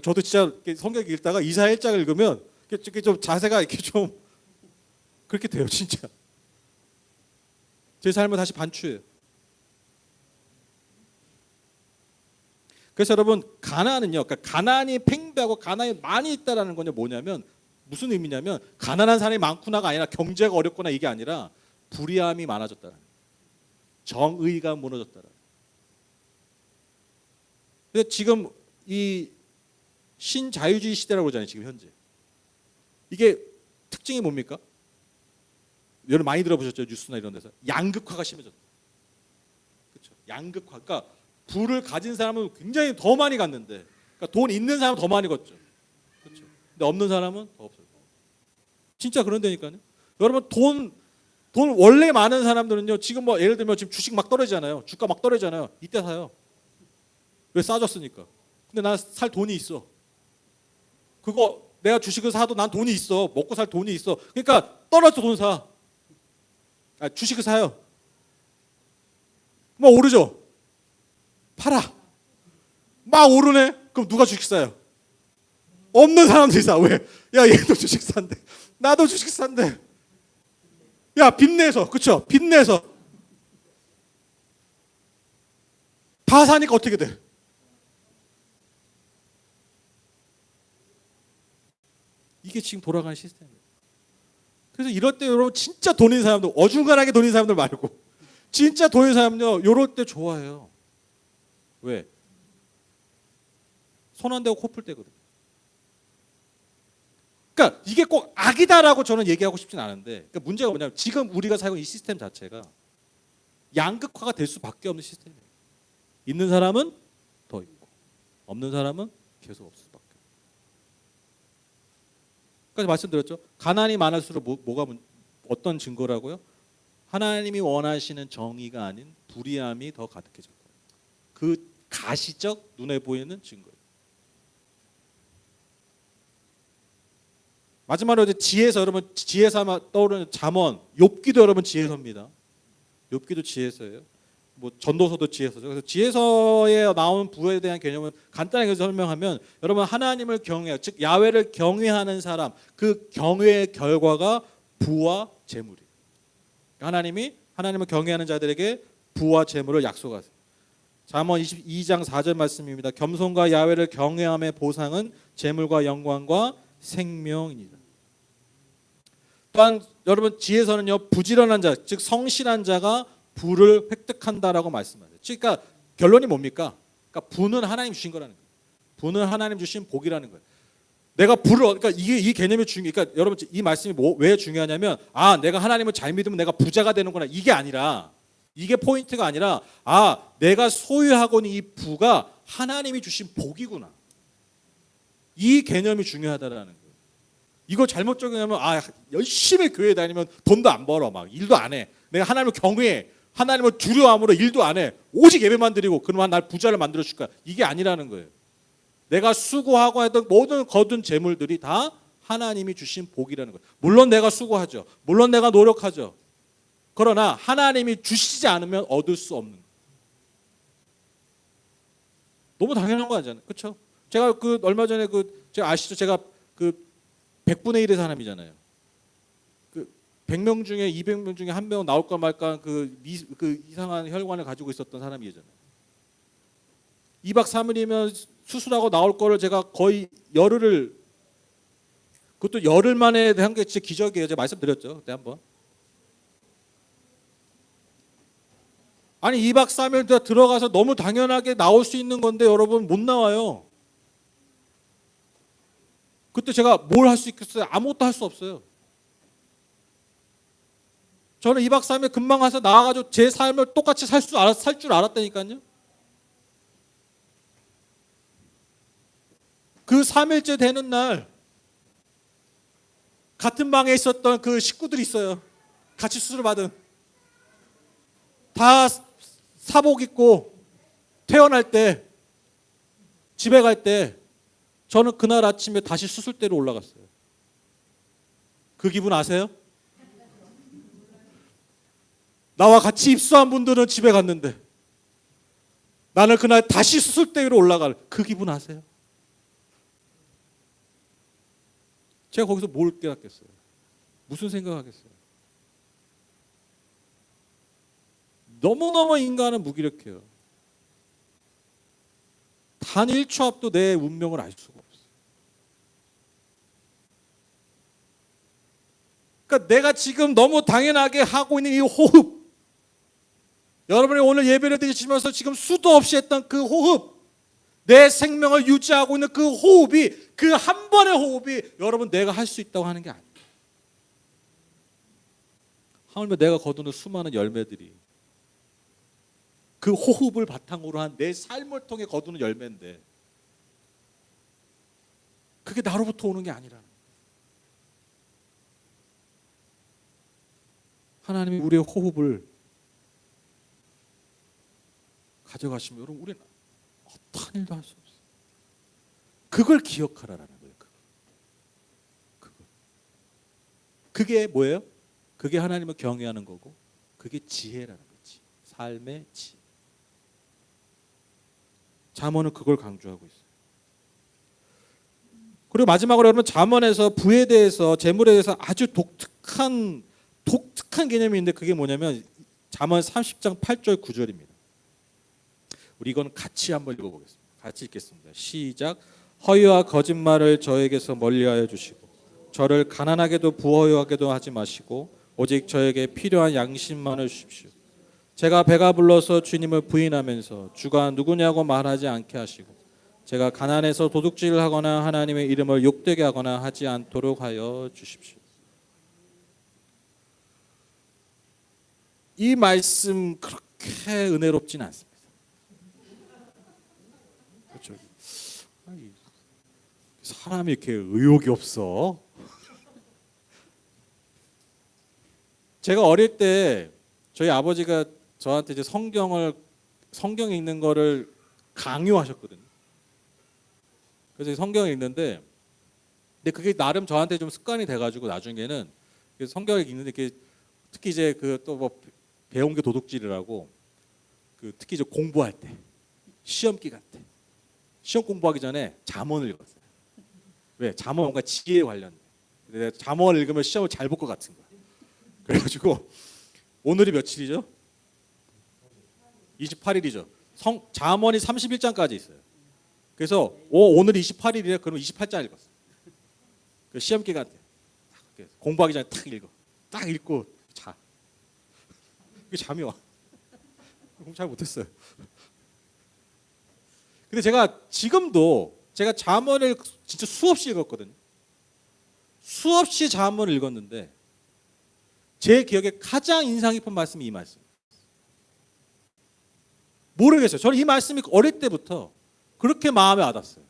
저도 진짜 성경 읽다가 이사야 1장을 읽으면 이렇게 좀 자세가 이렇게 좀 그렇게 돼요, 진짜. 제 삶을 다시 반추해요. 그래서 여러분 가난은요, 그러니까 가난이 팽배하고 가난이 많이 있다라는 건요 뭐냐면 무슨 의미냐면 가난한 사람이 많구나가 아니라 경제가 어렵거나 이게 아니라 불의함이 많아졌다. 정의가 무너졌다. 근데 지금 이 신자유주의 시대라고 그러잖아요. 지금 현재. 이게 특징이 뭡니까? 여러분 많이 들어보셨죠? 뉴스나 이런 데서. 양극화가 심해졌다. 그렇죠? 양극화. 그러니까 부를 가진 사람은 굉장히 더 많이 갔는데, 그러니까 돈 있는 사람은 더 많이 걷죠. 그렇죠? 근데 없는 사람은 더 없어요. 진짜 그런다니까요. 여러분 돈 원래 많은 사람들은요. 지금 뭐 예를 들면 지금 주식 막 떨어지잖아요. 주가 막 떨어지잖아요. 이때 사요. 왜? 싸졌으니까. 근데 난 살 돈이 있어. 그거 내가 주식을 사도 난 돈이 있어. 먹고 살 돈이 있어. 그러니까 떨어져 돈 사. 주식을 사요. 뭐 오르죠. 팔아. 막 오르네. 그럼 누가 주식 사요? 없는 사람들이 사. 왜? 야 얘도 주식 산대. 나도 주식 산대. 야 빚내서. 그쵸? 빚내서. 다 사니까 어떻게 돼? 이게 지금 돌아가는 시스템이에요. 그래서 이럴 때 여러분 진짜 돈 있는 사람들, 어중간하게 돈 있는 사람들 말고 진짜 돈 있는 사람은요. 이럴 때 좋아해요. 왜? 손 안 대고 코 풀 때거든. 그러니까 이게 꼭 악이다라고 저는 얘기하고 싶진 않은데, 그러니까 문제가 뭐냐면 지금 우리가 살고 있는 이 시스템 자체가 양극화가 될 수밖에 없는 시스템이에요. 있는 사람은 더 있고 없는 사람은 계속 없을 수밖에. 그러니까 말씀드렸죠. 가난이 많을수록 어떤 증거라고요? 하나님이 원하시는 정의가 아닌 불의함이 더 가득해질 거예요. 그 가시적 눈에 보이는 증거예요. 마지막으로 이제 지혜서, 여러분 지혜서 떠오르는 잠언, 욥기도 여러분 지혜서입니다. 욥기도 지혜서예요. 뭐 전도서도 지혜서죠. 그래서 지혜서에 나온 부에 대한 개념을 간단하게 설명하면, 여러분 하나님을 경외, 즉 야훼를 경외하는 사람, 그 경외의 결과가 부와 재물이에요. 하나님이 하나님을 경외하는 자들에게 부와 재물을 약속하세요. 잠언 22장 4절 말씀입니다. 겸손과 야훼를 경외함의 보상은 재물과 영광과 생명이니다. 또한 여러분 지혜서는요, 부지런한 자, 즉 성실한 자가 부를 획득한다라고 말씀하세요. 그러니까 결론이 뭡니까? 그러니까 부는 하나님 주신 거라는 거예요. 부는 하나님 주신 복이라는 거예요. 내가 부를, 그러니까 이 개념이 중요. 그러니까 여러분 이 말씀이 왜 중요하냐면, 내가 하나님을 잘 믿으면 내가 부자가 되는구나, 이게 아니라, 이게 포인트가 아니라, 내가 소유하고 있는 이 부가 하나님이 주신 복이구나, 이 개념이 중요하다라는 거예요. 이거 잘못 적용하면 열심히 교회 다니면 돈도 안 벌어, 막 일도 안 해. 내가 하나님을 경외해, 하나님을 두려워함으로 일도 안 해. 오직 예배만 드리고 그러면 날 부자를 만들어 줄 거야. 이게 아니라는 거예요. 내가 수고하고 했던 모든 거둔 재물들이 다 하나님이 주신 복이라는 거예요. 물론 내가 수고하죠. 물론 내가 노력하죠. 그러나 하나님이 주시지 않으면 얻을 수 없는. 너무 당연한 거 아니잖아요. 그렇죠? 제가 얼마 전에 제가 아시죠? 제가 100분의 1의 사람이잖아요. 100명 중에 200명 중에 한 명은 나올까 말까 그 이상한 혈관을 가지고 있었던 사람이잖아요. 2박 3일이면 수술하고 나올 거를 제가 거의 열흘을, 그것도 열흘 만에 한 게 진짜 기적이에요. 제가 말씀드렸죠. 그때 한번. 아니 2박 3일 들어가서 너무 당연하게 나올 수 있는 건데 여러분 못 나와요. 그때 제가 뭘 할 수 있겠어요? 아무것도 할 수 없어요. 저는 2박 3일 금방 가서 나와가지고 제 삶을 똑같이 살 줄 알았다니까요. 그 3일째 되는 날 같은 방에 있었던 그 식구들이 있어요. 같이 수술을 받은. 다 사복 입고 퇴원할 때, 집에 갈 때 저는 그날 아침에 다시 수술대로 올라갔어요. 그 기분 아세요? 나와 같이 입수한 분들은 집에 갔는데 나는 그날 다시 수술대 위로 올라갈 그 기분 아세요? 제가 거기서 뭘 깨닫겠어요? 무슨 생각하겠어요? 너무너무 인간은 무기력해요. 단 1초 앞도 내 운명을 알 수가 없어요. 그러니까 내가 지금 너무 당연하게 하고 있는 이 호흡, 여러분이 오늘 예배를 드리시면서 지금 수도 없이 했던 그 호흡, 내 생명을 유지하고 있는 그 호흡이, 그 한 번의 호흡이 여러분 내가 할 수 있다고 하는 게 아니에요. 하물며 내가 거두는 수많은 열매들이 그 호흡을 바탕으로 한 내 삶을 통해 거두는 열매인데, 그게 나로부터 오는 게 아니라는 거예요. 하나님이 우리의 호흡을 가져가시면 여러분 우리는 어떤 일도 할 수 없어요. 그걸 기억하라라는 거예요. 그게 뭐예요? 그게 하나님을 경외하는 거고, 그게 지혜라는 거지. 삶의 지혜. 잠언은 그걸 강조하고 있어요. 그리고 마지막으로 여러분, 잠언에서 부에 대해서, 재물에 대해서 아주 독특한 개념이 있는데, 그게 뭐냐면 잠언 30장 8절 9절입니다. 우리 이건 같이 한번 읽어보겠습니다. 같이 읽겠습니다. 시작. 허위와 거짓말을 저에게서 멀리하여 주시고 저를 가난하게도 부허하게도 하지 마시고 오직 저에게 필요한 양심만을 주십시오. 제가 배가 불러서 주님을 부인하면서 주가 누구냐고 말하지 않게 하시고 제가 가난해서 도둑질을 하거나 하나님의 이름을 욕되게 하거나 하지 않도록 하여 주십시오. 이 말씀 그렇게 은혜롭진 않습니다. 그렇죠? 사람이 이렇게 의욕이 없어. 제가 어릴 때 저희 아버지가 저한테 이제 성경 읽는 거를 강요하셨거든요. 그래서 성경을 읽는데, 근데 그게 나름 저한테 좀 습관이 돼가지고 나중에는 성경을 읽는데, 특히 이제 그 또 뭐 배운 게 도둑질이라고, 특히 이제 공부할 때, 시험 기간 때, 시험 공부하기 전에 잠언을 읽었어요. 왜? 잠언 뭔가 지혜에 관련돼. 내가 잠언을 읽으면 시험을 잘 볼 것 같은 거야. 그래가지고 오늘이 며칠이죠? 28일이죠. 잠언이 31장까지 있어요. 그래서 오늘 28일이래. 그러면 28장 읽었어요. 그 시험 기간 때 공부하기 전에 딱 읽어. 딱 읽고 자. 그게 잠이 와. 공부 잘 못했어요. 근데 제가 잠언을 진짜 수없이 읽었거든요. 수없이 잠언을 읽었는데 제 기억에 가장 인상 깊은 말씀이 이 말씀. 모르겠어요. 저는 이 말씀이 어릴 때부터 그렇게 마음에 와닿았어요.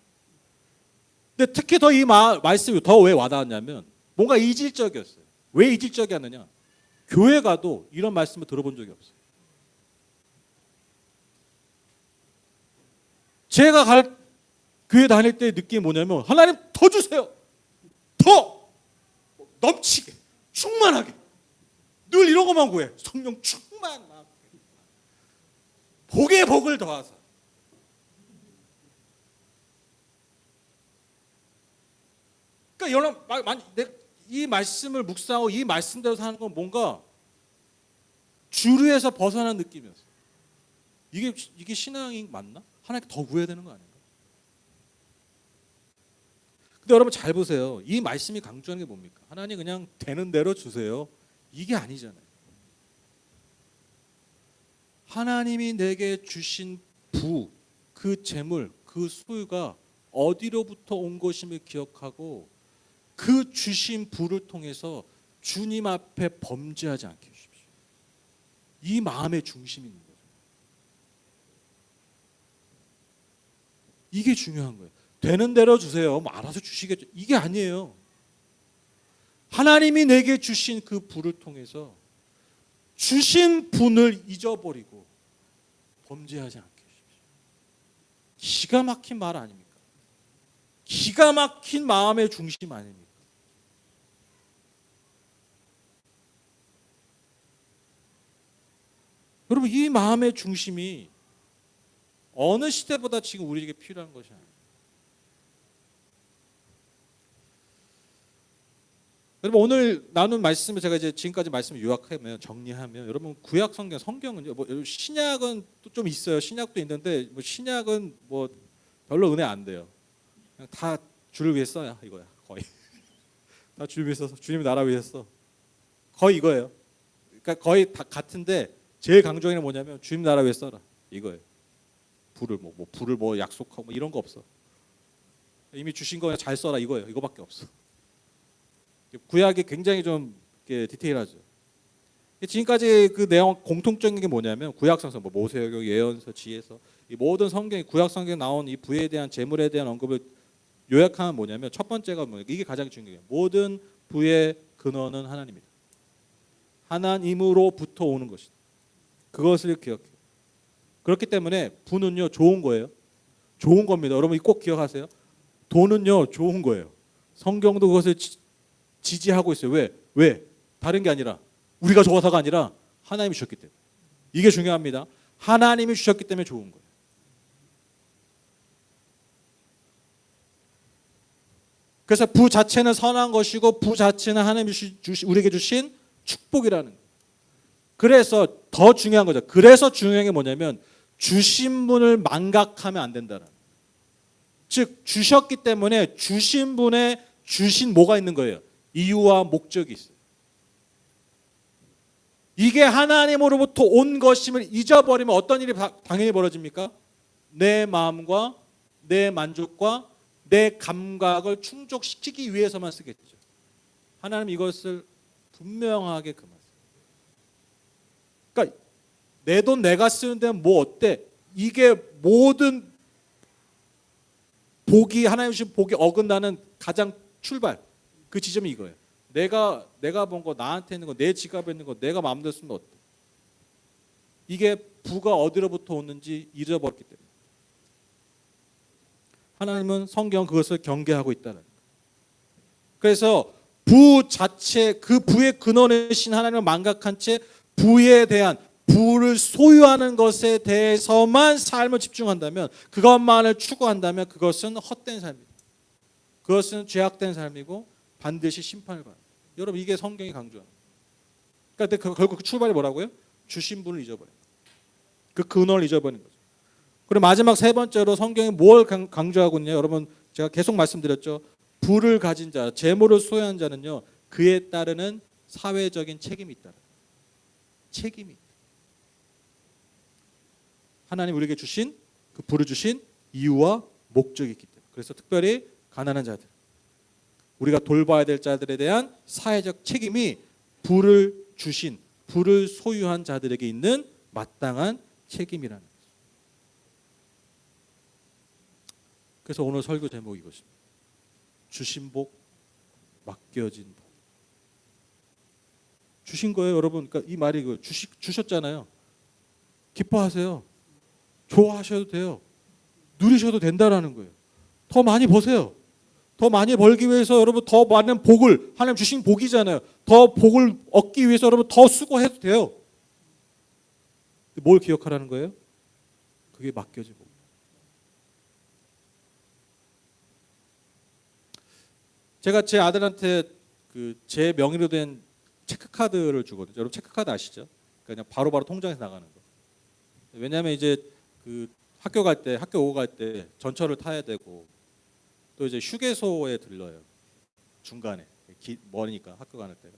근데 특히 더 이 말씀이 더 왜 와닿았냐면 뭔가 이질적이었어요. 왜 이질적이었느냐? 교회 가도 이런 말씀을 들어본 적이 없어요. 제가 교회 다닐 때 느낌이 뭐냐면 하나님 더 주세요. 더 넘치게 충만하게 늘 이런 것만 구해. 성령 충만, 복에 복을 더하사. 그러니까 여러분 이 말씀을 묵상하고 이 말씀대로 사는 건 뭔가 주류에서 벗어난 느낌이었어요. 이게 신앙이 맞나? 하나님께 더 구해야 되는 거 아닌가? 근데 여러분 잘 보세요. 이 말씀이 강조하는 게 뭡니까? 하나님 그냥 되는 대로 주세요. 이게 아니잖아요. 하나님이 내게 주신 그 재물, 그 소유가 어디로부터 온 것임을 기억하고 그 주신 부를 통해서 주님 앞에 범죄하지 않게 해주십시오. 이 마음의 중심이 있는 거죠. 이게 중요한 거예요. 되는 대로 주세요. 뭐 알아서 주시겠죠. 이게 아니에요. 하나님이 내게 주신 그 부를 통해서 주신 분을 잊어버리고 범죄하지 않게 해주십시오. 기가 막힌 말 아닙니까? 기가 막힌 마음의 중심 아닙니까? 여러분 이 마음의 중심이 어느 시대보다 지금 우리에게 필요한 것이 아니에요. 여러분 오늘 나눈 말씀을 제가 이제 지금까지 말씀을 요약하면 정리하면 여러분 구약 성경은 뭐 신약은 또 좀 있어요. 신약도 있는데 뭐 신약은 뭐 별로 은혜 안 돼요. 그냥 다 주를 위해 써야 이거야 거의. 다 주를 위해 써서 주님의 나라 위해 써. 거의 이거예요. 그러니까 거의 다 같은데 제일 강조하는 게 뭐냐면 주님 나라 위해 써라 이거예요. 불을 뭐 약속하고 뭐 이런 거 없어. 이미 주신 거 잘 써라 이거예요. 이거밖에 없어. 구약이 굉장히 좀 디테일하죠. 지금까지 그 내용 공통적인 게 뭐냐면 구약 성서, 뭐 모세오경, 예언서, 지혜서 이 모든 성경이 구약 성경에 나온 이 부에 대한 재물에 대한 언급을 요약하면 뭐냐면 첫 번째가 뭐냐 이게 가장 중요해요. 모든 부의 근원은 하나님이다. 하나님으로부터 오는 것이다. 그것을 기억해요. 그렇기 때문에 부는요 좋은 거예요. 좋은 겁니다. 여러분 꼭 기억하세요. 돈은요 좋은 거예요. 성경도 그것을 지지하고 있어요. 왜? 다른 게 아니라 우리가 좋아서가 아니라 하나님이 주셨기 때문에. 이게 중요합니다. 하나님이 주셨기 때문에 좋은 거예요. 그래서 부 자체는 선한 것이고 부 자체는 하나님이 우리에게 주신 축복이라는 거예요. 그래서 더 중요한 거죠. 그래서 중요한 게 뭐냐면 주신 분을 망각하면 안 된다는. 즉 주셨기 때문에 주신 분의 주신 뭐가 있는 거예요? 이유와 목적이 있어요. 이게 하나님으로부터 온 것임을 잊어버리면 어떤 일이 당연히 벌어집니까? 내 마음과 내 만족과 내 감각을 충족시키기 위해서만 쓰겠죠. 하나님 이것을 분명하게 금하세요. 그러니까 내 돈 내가 쓰는데 뭐 어때? 이게 모든 복이 하나님 주신 복이 어긋나는 가장 출발 그 지점이 이거예요. 내가 본 거 나한테 있는 거 내 지갑에 있는 거 내가 마음대로 쓰면 어때? 이게 부가 어디로부터 오는지 잊어버렸기 때문에. 하나님은 성경 그것을 경계하고 있다는 거예요. 그래서 부 자체 그 부의 근원이신 하나님을 망각한 채 부에 대한 부를 소유하는 것에 대해서만 삶을 집중한다면 그것만을 추구한다면 그것은 헛된 삶이다. 그것은 죄악된 삶이고 반드시 심판을 받아요. 여러분 이게 성경이 강조하는 거예요. 그러니까 결국 그 출발이 뭐라고요? 주신 분을 잊어버려요. 그 근원을 잊어버리는 거죠. 그리고 마지막 세 번째로 성경이 뭘 강조하고 있냐? 여러분 제가 계속 말씀드렸죠. 부를 가진 자, 재물을 소유한 자는요. 그에 따르는 사회적인 책임이 있다. 책임이 있다. 하나님 우리에게 주신 그 부를 주신 이유와 목적이 있기 때문에. 그래서 특별히 가난한 자들, 우리가 돌봐야 될 자들에 대한 사회적 책임이 부를 주신, 부를 소유한 자들에게 있는 마땅한 책임이라는 거죠. 그래서 오늘 설교 제목이 이것입니다. 주신 복, 맡겨진 복. 주신 거예요, 여러분. 그러니까 이 말이 주셨잖아요. 기뻐하세요. 좋아하셔도 돼요. 누리셔도 된다라는 거예요. 더 많이 버세요. 더 많이 벌기 위해서 여러분 더 많은 복을 하나님 주신 복이잖아요. 더 복을 얻기 위해서 여러분 더 수고해도 돼요. 뭘 기억하라는 거예요? 그게 맡겨진 복. 제가 제 아들한테 제 명의로 된 체크카드를 주거든요. 여러분 체크카드 아시죠? 그냥 바로바로 통장에서 나가는 거. 왜냐하면 이제 학교 오고 갈 때 전철을 타야 되고 또 이제 휴게소에 들러요. 중간에 머니까 학교 가는 때가.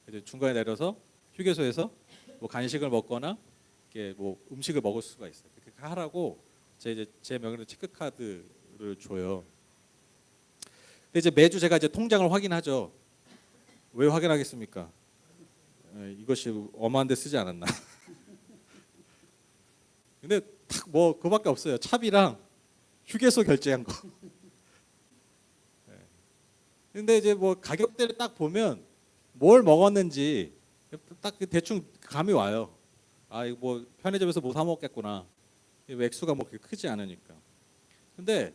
이제 중간에 내려서 휴게소에서 뭐 간식을 먹거나 이렇게 뭐 음식을 먹을 수가 있어요. 그렇게 하라고 제 명의로 체크카드를 줘요. 근데 이제 매주 제가 이제 통장을 확인하죠. 왜 확인하겠습니까? 이것이 엄한데 쓰지 않았나. 근데 딱 뭐 그밖에 없어요. 차비랑 휴게소 결제한 거. 근데 이제 뭐 가격대를 딱 보면 뭘 먹었는지 딱 대충 감이 와요. 아 이거 뭐 편의점에서 뭐 사 먹겠구나. 액수가 뭐 그렇게 크지 않으니까. 근데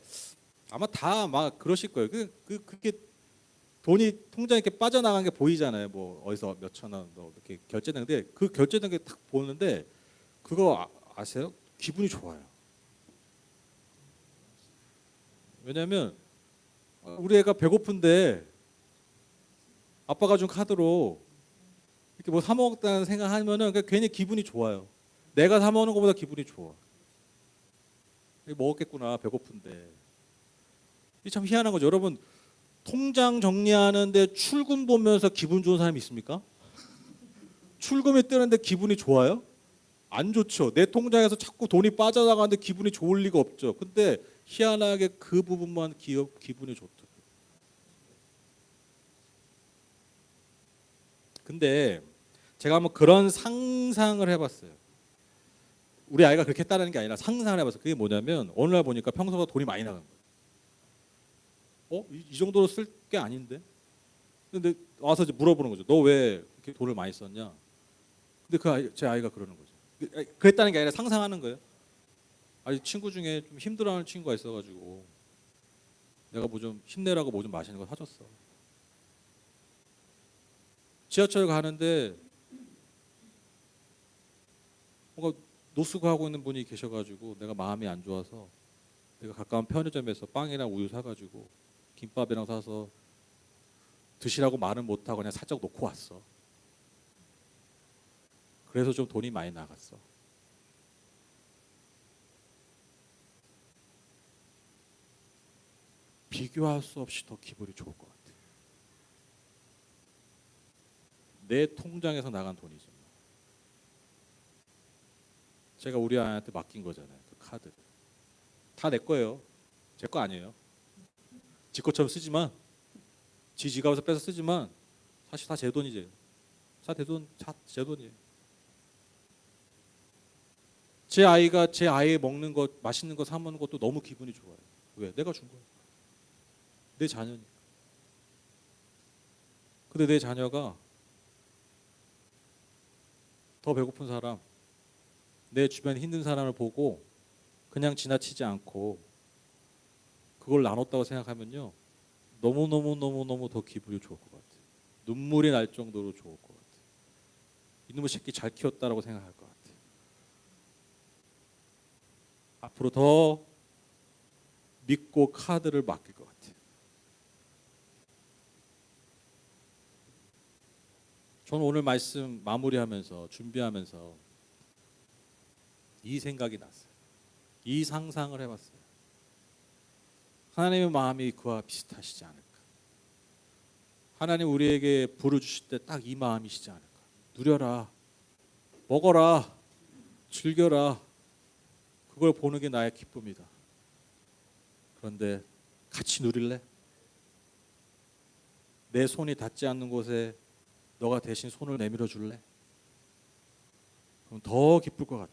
아마 다 막 그러실 거예요. 그게 돈이 통장에 이렇게 빠져나간 게 보이잖아요. 뭐 어디서 몇천 원 이렇게 결제된 게 그 결제된 게 딱 보는데 그거 아세요? 기분이 좋아요. 왜냐하면 우리 애가 배고픈데 아빠가 준 카드로 이렇게 뭐 사 먹었다는 생각하면은 괜히 기분이 좋아요. 내가 사 먹는 것보다 기분이 좋아. 먹었겠구나 배고픈데. 이게 참 희한한 거죠. 여러분 통장 정리하는데 출금 보면서 기분 좋은 사람이 있습니까? 출금이 뜨는데 기분이 좋아요? 안 좋죠. 내 통장에서 자꾸 돈이 빠져나가는데 기분이 좋을 리가 없죠. 근데 희한하게 그 부분만 기분이 좋다. 근데 제가 한번 그런 상상을 해봤어요. 우리 아이가 그렇게 했다는 게 아니라 상상을 해봤어요. 그게 뭐냐면 어느 날 보니까 평소보다 돈이 많이 나간 거예요. 이 정도로 쓸 게 아닌데? 근데 와서 이제 물어보는 거죠. 너 왜 이렇게 돈을 많이 썼냐? 근데 제 아이가 그러는 거죠. 그랬다는 게 아니라 상상하는 거예요. 아니 친구 중에 좀 힘들어하는 친구가 있어가지고 내가 뭐 좀 힘내라고 뭐 좀 맛있는 거 사줬어. 지하철 가는데 뭔가 노숙하고 있는 분이 계셔가지고 내가 마음이 안 좋아서 내가 가까운 편의점에서 빵이랑 우유 사가지고 김밥이랑 사서 드시라고 말은 못하고 그냥 살짝 놓고 왔어. 그래서 좀 돈이 많이 나갔어. 비교할 수 없이 더 기분이 좋을 것 같아. 내 통장에서 나간 돈이죠. 제가 우리 아이한테 맡긴 거잖아요. 그 카드를. 다 내 거예요. 제 거 아니에요. 지 것처럼 쓰지만 지 지갑에서 빼서 쓰지만 사실 다 제 돈이지. 다 제 돈이에요. 제 아이가 제 아이 먹는 것, 맛있는 거 사 먹는 것도 너무 기분이 좋아요. 왜? 내가 준 거야. 내 자녀니까. 근데 내 자녀가 더 배고픈 사람, 내 주변에 힘든 사람을 보고 그냥 지나치지 않고 그걸 나눴다고 생각하면요. 너무너무너무너무 더 기분이 좋을 것 같아요. 눈물이 날 정도로 좋을 것 같아요. 이놈의 새끼 잘 키웠다라고 생각할 것 같아요. 앞으로 더 믿고 카드를 맡길 것 같아요. 저는 오늘 말씀 마무리하면서 준비하면서 이 생각이 났어요. 이 상상을 해봤어요. 하나님의 마음이 그와 비슷하시지 않을까. 하나님 우리에게 부르주실 때 딱 이 마음이시지 않을까. 누려라, 먹어라, 즐겨라. 그걸 보는 게 나의 기쁨이다. 그런데 같이 누릴래? 내 손이 닿지 않는 곳에 너가 대신 손을 내밀어 줄래? 그럼 더 기쁠 것 같아.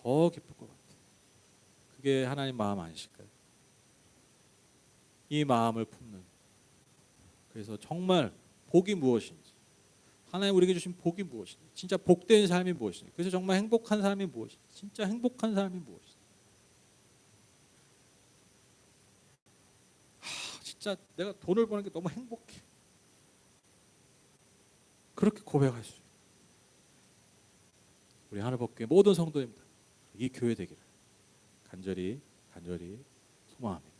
더 기쁠 것 같아. 그게 하나님 마음 아니실까요? 이 마음을 품는. 그래서 정말 복이 무엇인지, 하나님 우리에게 주신 복이 무엇인지, 진짜 복된 삶이 무엇인지, 그래서 정말 행복한 삶이 무엇인지, 진짜 행복한 삶이 무엇인지. 진짜 내가 돈을 버는 게 너무 행복해. 그렇게 고백할 수 있어요. 우리 하늘법교회 모든 성도입니다. 이 교회 되기를 간절히 소망합니다.